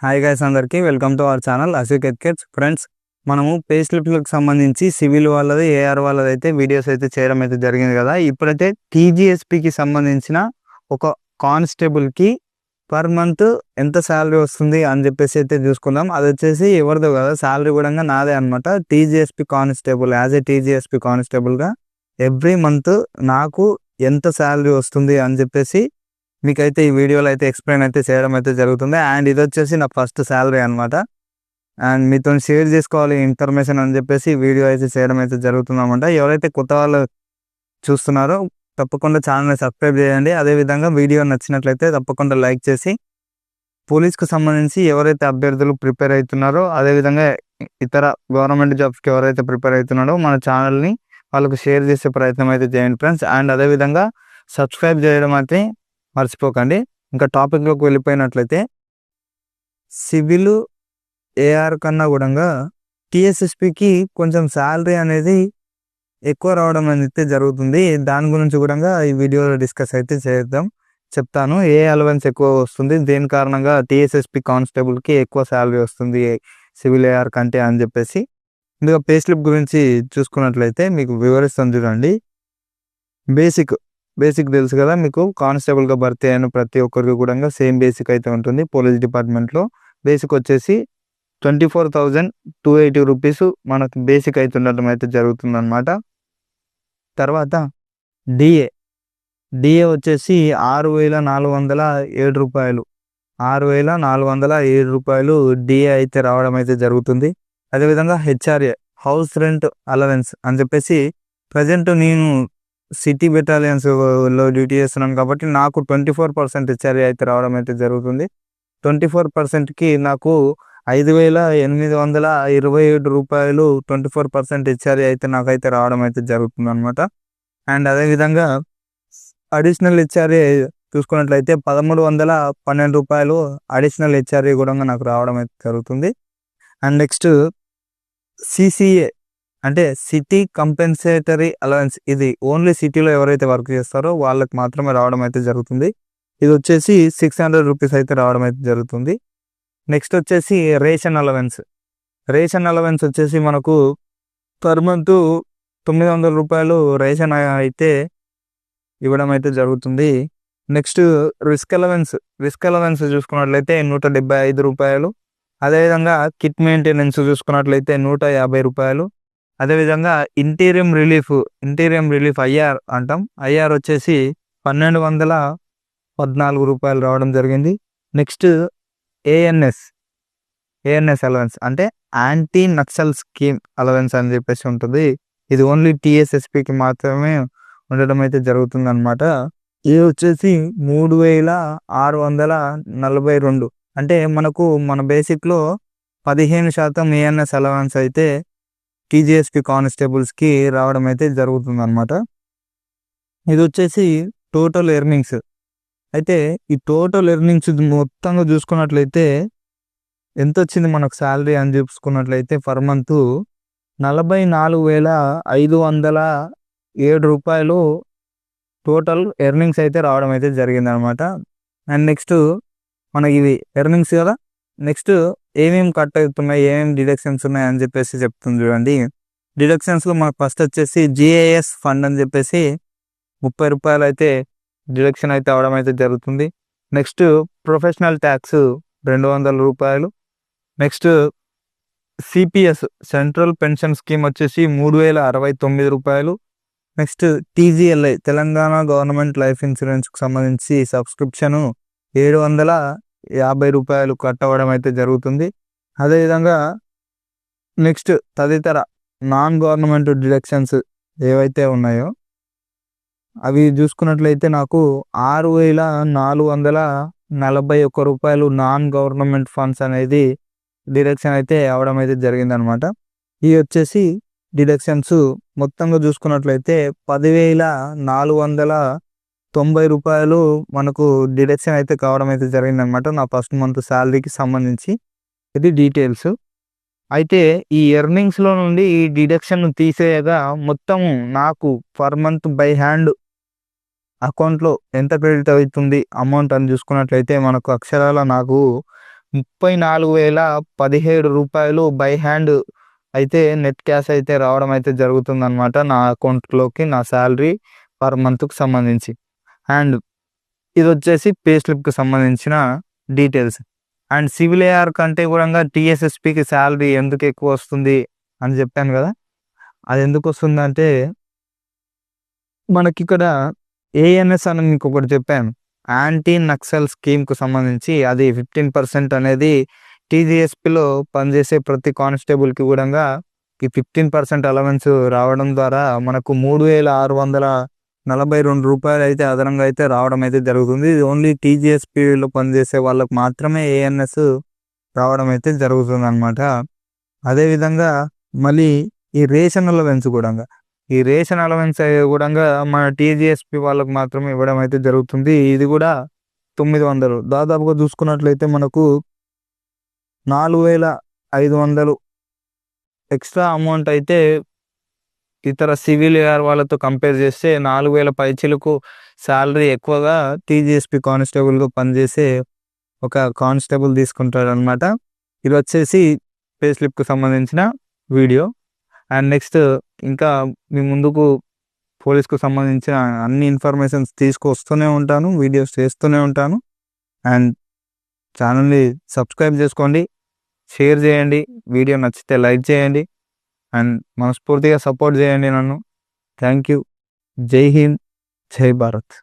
Hi guys, అందరికీ welcome to our channel Asik Educates. Friends, మనము pay స్లిప్లకు సంబంధించి సివిల్ వాళ్ళది, ఏఆర్ వాళ్ళది అయితే వీడియోస్ అయితే చేయడం అయితే జరిగింది కదా. ఇప్పుడైతే టీజీఎస్పీకి సంబంధించిన ఒక కానిస్టేబుల్కి పర్ మంత్ ఎంత శాలరీ వస్తుంది అని చెప్పేసి అయితే చూసుకుందాం. అది వచ్చేసి ఎవరిదో కదా, శాలరీ కూడా నాదే అనమాట. TGSP constable, as a TGSP కానిస్టేబుల్గా ఎవ్రీ మంత్ నాకు ఎంత శాలరీ వస్తుంది అని చెప్పేసి మీకైతే ఈ వీడియోలో అయితే ఎక్స్ప్లెయిన్ అయితే చేయడం అయితే జరుగుతుంది. అండ్ ఇది వచ్చేసి నా ఫస్ట్ శాలరీ అనమాట. అండ్ మీతో షేర్ చేసుకోవాలి ఇన్ఫర్మేషన్ అని చెప్పేసి వీడియో అయితే చేయడం అయితే జరుగుతుంది అనమాట. ఎవరైతే కొత్త వాళ్ళు చూస్తున్నారో తప్పకుండా ఛానల్ని సబ్స్క్రైబ్ చేయండి. అదేవిధంగా వీడియో నచ్చినట్లయితే తప్పకుండా లైక్ చేసి, పోలీస్కి సంబంధించి ఎవరైతే అభ్యర్థులు ప్రిపేర్ అవుతున్నారో, అదేవిధంగా ఇతర గవర్నమెంట్ జాబ్స్కి ఎవరైతే ప్రిపేర్ అవుతున్నారో మన ఛానల్ని వాళ్ళకు షేర్ చేసే ప్రయత్నం అయితే చేయండి ఫ్రెండ్స్. అండ్ అదేవిధంగా సబ్స్క్రైబ్ చేయడం అయితే మర్చిపోకండి. ఇంకా టాపిక్లోకి వెళ్ళిపోయినట్లయితే, సివిల్ ఏఆర్ కన్నా కూడా టీఎస్ఎస్పీకి కొంచెం శాలరీ అనేది ఎక్కువ రావడం అయితే జరుగుతుంది. దాని గురించి కూడా ఈ వీడియోలో డిస్కస్ అయితే చెప్తాను. ఏ అలవెన్స్ ఎక్కువ వస్తుంది, దేని కారణంగా టీఎస్ఎస్పీ కానిస్టేబుల్కి ఎక్కువ శాలరీ వస్తుంది సివిల్ ఏఆర్ కంటే అని చెప్పేసి. ఇందులో పే స్లిప్ గురించి చూసుకున్నట్లయితే మీకు వివరిస్తాను చూడండి. బేసిక్ తెలుసు కదా మీకు, కానిస్టేబుల్గా భర్తీ అయిన ప్రతి ఒక్కరికి కూడా సేమ్ బేసిక్ అయితే ఉంటుంది. పోలీస్ డిపార్ట్మెంట్లో బేసిక్ వచ్చేసి 24,280 రూపీస్ మనకు బేసిక్ అయితే ఉండటం అయితే జరుగుతుంది అనమాట. తర్వాత డిఏ వచ్చేసి 6,407 రూపాయలు, 6,407 రూపాయలు డిఏ అయితే రావడం అయితే జరుగుతుంది. అదేవిధంగా హెచ్ఆర్ఏ, హౌస్ రెంట్ అలవెన్స్ అని చెప్పేసి, ప్రజెంట్ నేను సిటీ బెటాలియన్స్లో డ్యూటీ చేస్తున్నాను కాబట్టి నాకు 24% హెచ్ఆర్ఏ అయితే రావడం అయితే జరుగుతుంది. 24%కి నాకు 5,827 రూపాయలు 24% హెచ్ఆర్ఏ అయితే నాకైతే రావడం అయితే జరుగుతుంది అనమాట. అండ్ అదేవిధంగా అడిషనల్ హెచ్ఆర్ఏ చూసుకున్నట్లయితే 1,312 రూపాయలు అడిషనల్ హెచ్ఆర్ఏ కూడా నాకు రావడం అయితే జరుగుతుంది. అండ్ నెక్స్ట్ సిసిఏ అంటే సిటీ కంపెన్సేటరీ అలవెన్స్, ఇది ఓన్లీ సిటీలో ఎవరైతే వర్క్ చేస్తారో వాళ్ళకి మాత్రమే రావడం అయితే జరుగుతుంది. ఇది వచ్చేసి 600 రూపీస్ అయితే రావడం అయితే జరుగుతుంది. నెక్స్ట్ వచ్చేసి రేషన్ అలవెన్స్ వచ్చేసి మనకు పర్ మంత్ 900 రూపాయలు రేషన్ అయితే ఇవ్వడం అయితే జరుగుతుంది. నెక్స్ట్ రిస్క్ అలవెన్స్ చూసుకున్నట్లయితే 175 రూపాయలు. అదేవిధంగా కిట్ మెయింటెనెన్స్ చూసుకున్నట్లయితే 150 రూపాయలు. అదేవిధంగా ఇంటీరియం రిలీఫ్ ఐఆర్ అంటాం, ఐఆర్ వచ్చేసి 1,214 రూపాయలు రావడం జరిగింది. నెక్స్ట్ ఏఎన్ఎస్ అలవెన్స్ అంటే యాంటీ నక్సల్ స్కీమ్ అలవెన్స్ అని చెప్పేసి ఉంటుంది. ఇది ఓన్లీ టీఎస్ఎస్పీకి మాత్రమే ఉండడం అయితే జరుగుతుంది అనమాట. ఇది వచ్చేసి 3,642, అంటే మనకు మన బేసిక్లో 15% ఏఎన్ఎస్ అలవెన్స్ అయితే టీజీఎస్పీ కానిస్టేబుల్స్కి రావడం అయితే జరుగుతుంది అనమాట. ఇది వచ్చేసి టోటల్ ఎర్నింగ్స్. అయితే ఈ టోటల్ ఎర్నింగ్స్ మొత్తంగా చూసుకున్నట్లయితే ఎంత వచ్చింది మనకు శాలరీ అని చూసుకున్నట్లయితే పర్ మంత్ 44,507 రూపాయలు టోటల్ ఎర్నింగ్స్ అయితే రావడం అయితే జరిగింది అనమాట. అండ్ నెక్స్ట్ మనకి ఇవి ఎర్నింగ్స్ కదా. నెక్స్ట్ ఏమేమి కట్ అవుతున్నాయి, ఏమేమి డిడక్షన్స్ ఉన్నాయి అని చెప్పేసి చెప్తుంది చూడండి. డిడక్షన్స్లో మనకు ఫస్ట్ వచ్చేసి జిఏఎస్ ఫండ్ అని చెప్పేసి 30 రూపాయలు అయితే డిడక్షన్ అయితే అవడం అయితే జరుగుతుంది. నెక్స్ట్ ప్రొఫెషనల్ ట్యాక్స్ 200 రూపాయలు. Next CPS central pension scheme వచ్చేసి 3,069 రూపాయలు. నెక్స్ట్ టీజీఎల్ఐ తెలంగాణ గవర్నమెంట్ లైఫ్ ఇన్సూరెన్స్కి సంబంధించి సబ్స్క్రిప్షను 750 రూపాయలు కట్ అవ్వడం అయితే జరుగుతుంది. అదేవిధంగా నెక్స్ట్ తదితర నాన్ గవర్నమెంట్ డిడక్షన్స్ ఏవైతే ఉన్నాయో అవి చూసుకున్నట్లయితే నాకు 6,441 రూపాయలు నాన్ గవర్నమెంట్ ఫండ్స్ అనేది డిడక్షన్ అయితే అవడం అయితే జరిగిందనమాట. ఇవి వచ్చేసి డిడక్షన్స్ మొత్తంగా చూసుకున్నట్లయితే 10,490 రూపాయలు మనకు డిడక్షన్ అయితే కావడం అయితే జరిగిందనమాట నా ఫస్ట్ మంత్ శాలరీకి సంబంధించి. ఇది డీటెయిల్స్. అయితే ఈ ఎర్నింగ్స్లో నుండి ఈ డిడక్షన్ తీసేయగా మొత్తం నాకు పర్ మంత్ బై హ్యాండ్ అకౌంట్లో ఎంత క్రెడిట్ అవుతుంది అమౌంట్ అని చూసుకున్నట్లయితే మనకు అక్షరాల నాకు రూ. 34,017 బై హ్యాండ్ అయితే నెట్ క్యాష్ అయితే రావడం అయితే జరుగుతుందనమాట నా అకౌంట్‌లోకి నా సాలరీ పర్ మంత్‌కి సంబంధించి. అండ్ ఇదొచ్చేసి పే స్లిప్‌కి సంబంధించిన డీటెయిల్స్. అండ్ సివిల్ ఏఆర్ కంటే గూడంగా టీఎస్ఎస్‌పీకి సాలరీ ఎందుకు ఎక్కువొస్తుంది అని జెప్పాను గదా! అదెందుకొస్తుందంటే మనకిక్కడ ఏఎన్ఎస్ అని మీకొకటి చెప్పాను. యాంటీ నక్సల్ స్కీమ్‌కు సంబంధించి అది 15% అనేది టీజీఎస్‌పీలో పనిచేసే ప్రతి కానిస్టేబుల్‌కి గూడంగా ఈ 15% అలవెన్స్ రావడం ద్వారా మనకు రూ. 3,642 అయితే అదనంగా అయితే రావడం అయితే జరుగుతుంది. ఇది ఓన్లీ టీజీఎస్‌పీలో పనిచేసే వాళ్ళకి మాత్రమే ఏఎన్ఎస్ రావడం అయితే జరుగుతుందనమాట. అదేవిధంగా మళ్ళీ ఈ రేషన్ అలవెన్స్ గూడంగా ఈ రేషన్ అలవెన్స్ గూడంగా మన టీజీఎస్‌పీ వాళ్ళకి మాత్రమే ఇవ్వడం అయితే జరుగుతుంది. ఇది గూడా 900 దాదాపుగా చూసుకున్నట్లయితే మనకు 4,500 ఎక్స్‌ట్రా అమౌంట్ అయితే ఇతర సివిల్ ఏఆర్ వాళ్ళతో కంపేర్ చేస్తే 4,000 పైచిలకు సాలరీ ఎక్కువగా టీజీఎస్‌పీ కానిస్టేబుల్‌గా పనిచేసే ఒక కానిస్టేబుల్ తీసుకుంటాడనమాట. ఇదొచ్చేసి పే స్లిప్‌కి సంబంధించిన వీడియో. అండ్ నెక్స్ట్ ఇంకా మీ ముందుకు పోలీస్‌కు సంబంధించిన అన్ని ఇన్ఫర్మేషన్స్ తీసుకొస్తూనే ఉంటాను. వీడియోస్ చేస్తూనే ఉంటాను. అండ్ ఛానల్‌ని సబ్స్క్రైబ్ చేసుకోండి. షేర్ చేయండి. వీడియో నచ్చితే లైక్ చేయండి. అండ్ మనస్ఫూర్తిగా సపోర్ట్ చేయండి నన్ను. Thank you. జై హింద్. జై భారత్.